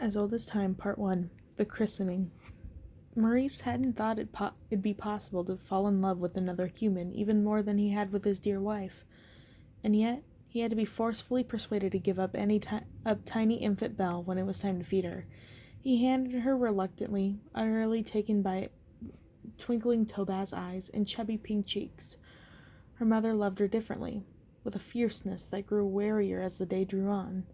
As Old as Time, Part 1, The Christening. Maurice hadn't thought it'd be possible to fall in love with another human even more than he had with his dear wife. And yet, he had to be forcefully persuaded to give up tiny infant Belle when it was time to feed her. He handed her reluctantly, utterly taken by twinkling topaz eyes and chubby pink cheeks. Her mother loved her differently, with a fierceness that grew warier as the day drew on.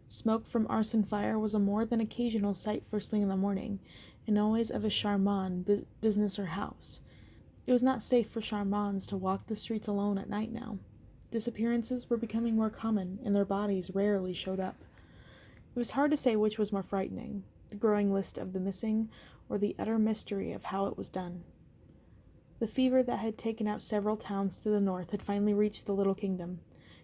Smoke from arson fire was a more than occasional sight first thing in the morning, and always of a Charmant business or house. It was not safe for Charmants to walk the streets alone at night now. Disappearances were becoming more common, and their bodies rarely showed up. It was hard to say which was more frightening, the growing list of the missing, or the utter mystery of how it was done. The fever that had taken out several towns to the north had finally reached the little kingdom.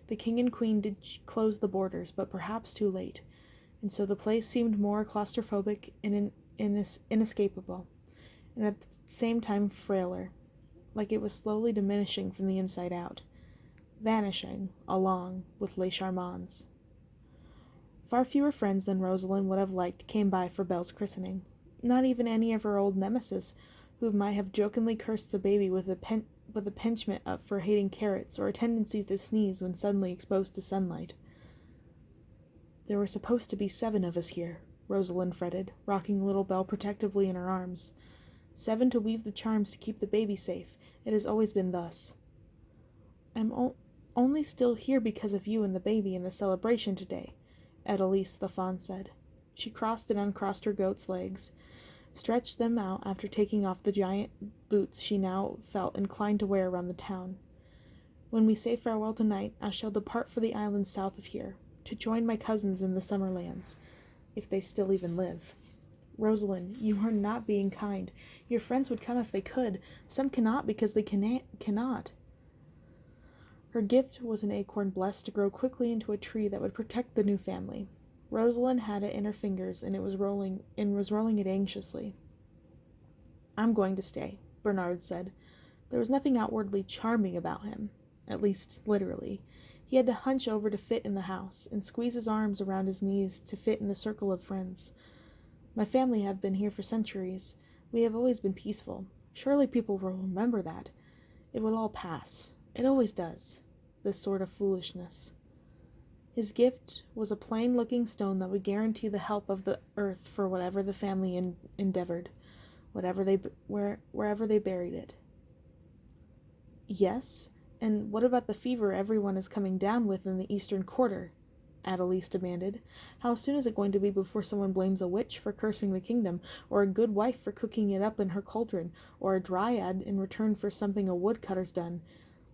The king and queen did close the borders, but perhaps too late, and so the place seemed more claustrophobic and inescapable, and at the same time frailer, like it was slowly diminishing from the inside out, vanishing along with Les Charmants. Far fewer friends than Rosalind would have liked came by for Belle's christening. Not even any of her old nemesis, who might have jokingly cursed the baby with a penchant up for hating carrots or a tendency to sneeze when suddenly exposed to sunlight. There were supposed to be 7 of us here, Rosalind fretted, rocking little Belle protectively in her arms. 7 to weave the charms to keep the baby safe. It has always been thus. I'm only still here because of you and the baby and the celebration today, Edelise the fawn said. She crossed and uncrossed her goat's legs, stretched them out after taking off the giant boots she now felt inclined to wear around the town. When we say farewell tonight, I shall depart for the islands south of here, to join my cousins in the summer lands, if they still even live. Rosalind, you are not being kind. Your friends would come if they could. Some cannot because they cannot. Her gift was an acorn blessed to grow quickly into a tree that would protect the new family. Rosalind had it in her fingers, and was rolling it anxiously. I'm going to stay, Bernard said. There was nothing outwardly charming about him, at least literally. He had to hunch over to fit in the house, and squeeze his arms around his knees to fit in the circle of friends. My family have been here for centuries. We have always been peaceful. Surely people will remember that. It will all pass. It always does, this sort of foolishness. His gift was a plain-looking stone that would guarantee the help of the earth for whatever the family endeavored, wherever they buried it. Yes, and what about the fever everyone is coming down with in the eastern quarter? Adelise demanded. How soon is it going to be before someone blames a witch for cursing the kingdom, or a good wife for cooking it up in her cauldron, or a dryad in return for something a woodcutter's done?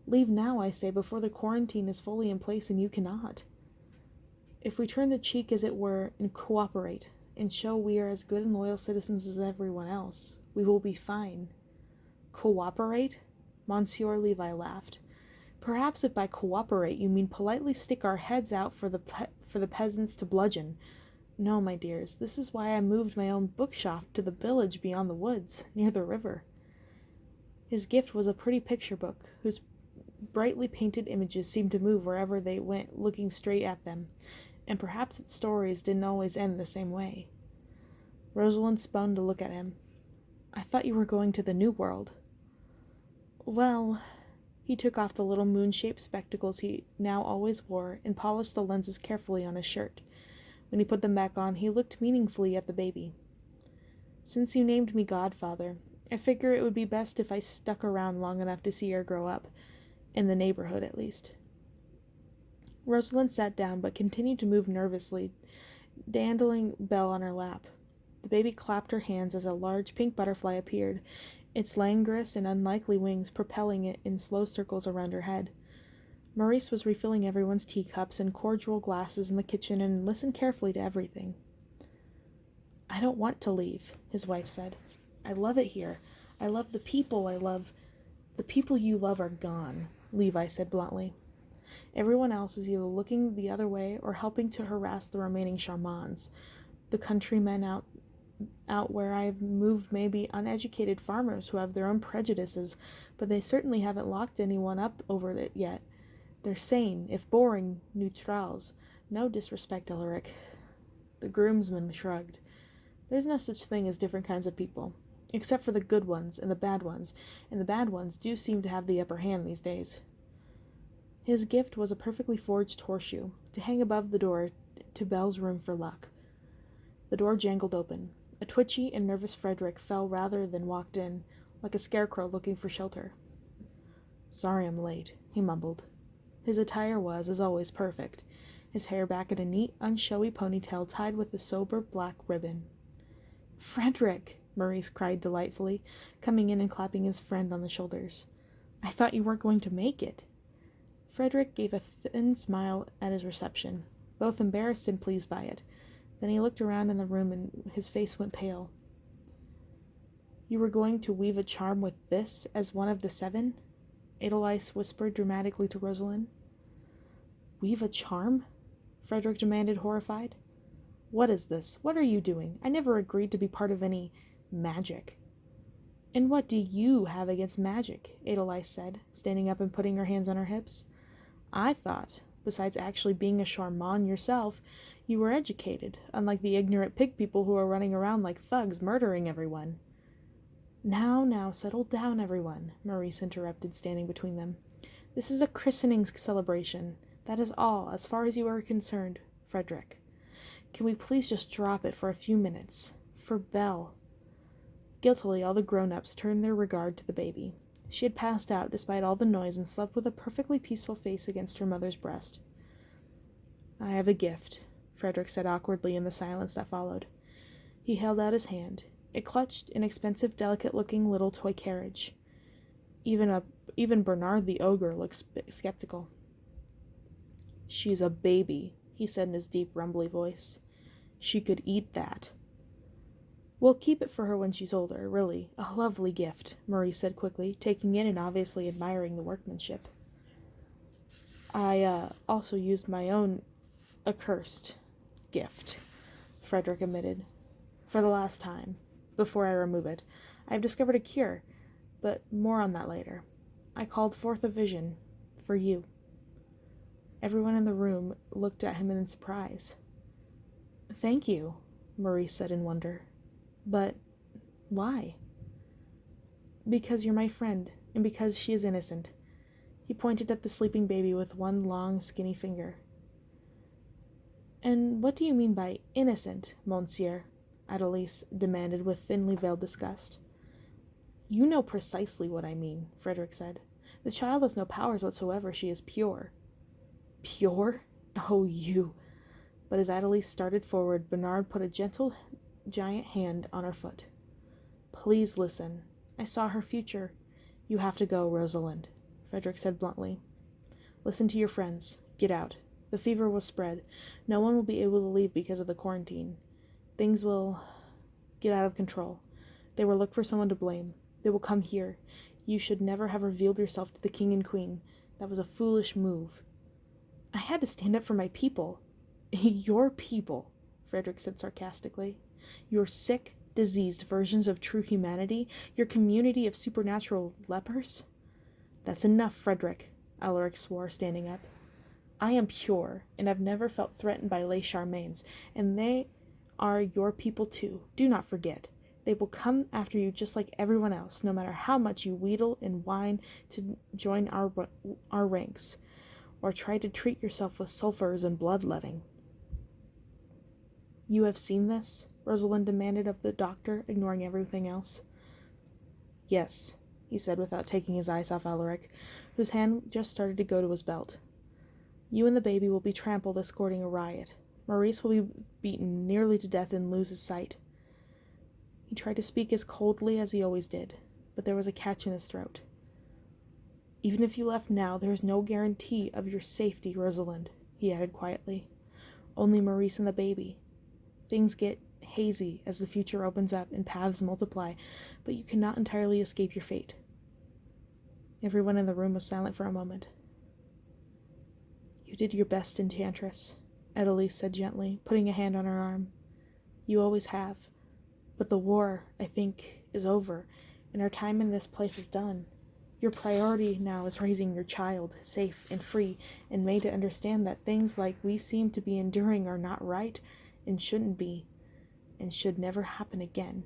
Leave now, I say, before the quarantine is fully in place and you cannot. If we turn the cheek, as it were, and cooperate, and show we are as good and loyal citizens as everyone else, we will be fine. Cooperate? Monsieur Levi laughed. Perhaps if by cooperate you mean politely stick our heads out for the peasants to bludgeon. No, my dears, this is why I moved my own bookshop to the village beyond the woods, near the river. His gift was a pretty picture book, whose brightly painted images seemed to move wherever they went, looking straight at them, and perhaps its stories didn't always end the same way. Rosalind spun to look at him. I thought you were going to the New World. Well, he took off the little moon-shaped spectacles he now always wore and polished the lenses carefully on his shirt. When he put them back on, he looked meaningfully at the baby. Since you named me godfather, I figure it would be best if I stuck around long enough to see her grow up, in the neighborhood at least. Rosalind sat down, but continued to move nervously, dandling Belle on her lap. The baby clapped her hands as a large pink butterfly appeared, its languorous and unlikely wings propelling it in slow circles around her head. Maurice was refilling everyone's teacups and cordial glasses in the kitchen and listened carefully to everything. I don't want to leave, his wife said. I love it here. I love the people. The people you love are gone, Levi said bluntly. Everyone else is either looking the other way or helping to harass the remaining Charmants. The countrymen out where I've moved may be uneducated farmers who have their own prejudices, but they certainly haven't locked anyone up over it yet. They're sane, if boring, neutrals. No disrespect, Ulrich. The groomsman shrugged. There's no such thing as different kinds of people, except for the good ones and the bad ones do seem to have the upper hand these days. His gift was a perfectly forged horseshoe, to hang above the door to Belle's room for luck. The door jangled open. A twitchy and nervous Frederick fell rather than walked in, like a scarecrow looking for shelter. "Sorry I'm late," he mumbled. His attire was, as always, perfect, his hair back in a neat, unshowy ponytail tied with a sober black ribbon. "Frederick!" Maurice cried delightfully, coming in and clapping his friend on the shoulders. "I thought you weren't going to make it." Frederick gave a thin smile at his reception, both embarrassed and pleased by it. Then he looked around in the room and his face went pale. "You were going to weave a charm with this as one of the 7? Edelweiss whispered dramatically to Rosalind. "Weave a charm?" Frederick demanded, horrified. "What is this? What are you doing? I never agreed to be part of any magic." "And what do you have against magic?" Edelweiss said, standing up and putting her hands on her hips. "I thought, besides actually being a charmant yourself, you were educated, unlike the ignorant pig people who are running around like thugs, murdering everyone." Now, settle down, everyone," Maurice interrupted, standing between them. "This is a christening celebration. That is all, as far as you are concerned, Frederick. Can we please just drop it for a few minutes? For Belle." Guiltily, all the grown-ups turned their regard to the baby. She had passed out, despite all the noise, and slept with a perfectly peaceful face against her mother's breast. "I have a gift," Frederick said awkwardly in the silence that followed. He held out his hand. It clutched an expensive, delicate-looking little toy carriage. Even Bernard the ogre looked skeptical. "She's a baby," he said in his deep, rumbly voice. "She could eat that." "We'll keep it for her when she's older, really. A lovely gift," Maurice said quickly, taking it and obviously admiring the workmanship. "I also used my own accursed gift," Frederick admitted. "For the last time. Before I remove it. I've discovered a cure, but more on that later. I called forth a vision. For you." Everyone in the room looked at him in surprise. "Thank you," Maurice said in wonder. "But why?" "Because you're my friend, and because she is innocent." He pointed at the sleeping baby with one long, skinny finger. "And what do you mean by innocent, monsieur?" Adelise demanded with thinly veiled disgust. "You know precisely what I mean," Frederick said. "The child has no powers whatsoever. She is pure." "Pure? Oh, you!" But as Adelise started forward, Bernard put a gentle, giant hand on her foot. "Please listen. I saw her future. You have to go, Rosalind," Frederick said bluntly. "Listen to your friends. Get out. The fever will spread. No one will be able to leave because of the quarantine. Things will get out of control. They will look for someone to blame. They will come here. You should never have revealed yourself to the king and queen. That was a foolish move." "I had to stand up for my people." "Your people," Frederick said sarcastically. "Your sick, diseased versions of true humanity. Your community of supernatural lepers." "That's enough, Frederick," Alaric swore, standing up. "I am pure, and have never felt threatened by Les Charmains, and they are your people too. Do not forget. They will come after you just like everyone else, no matter how much you wheedle and whine to join our ranks, or try to treat yourself with sulfurs and bloodletting." "You have seen this?" Rosalind demanded of the doctor, ignoring everything else. "Yes," he said without taking his eyes off Alaric, whose hand just started to go to his belt. "You and the baby will be trampled escorting a riot. Maurice will be beaten nearly to death and lose his sight." He tried to speak as coldly as he always did, but there was a catch in his throat. "Even if you left now, there is no guarantee of your safety, Rosalind," he added quietly. "Only Maurice and the baby. Things get hazy as the future opens up and paths multiply, but you cannot entirely escape your fate." Everyone in the room was silent for a moment. "You did your best, Enchantress," Edelise said gently, putting a hand on her arm. "You always have. But the war, I think, is over, and our time in this place is done. Your priority now is raising your child, safe and free, and made to understand that things like we seem to be enduring are not right, and shouldn't be, and should never happen again.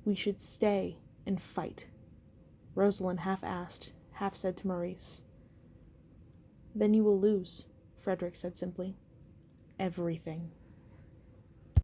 We should stay and fight, Rosalind half asked, half said to Maurice. Then you will lose, Frederick said simply. Everything.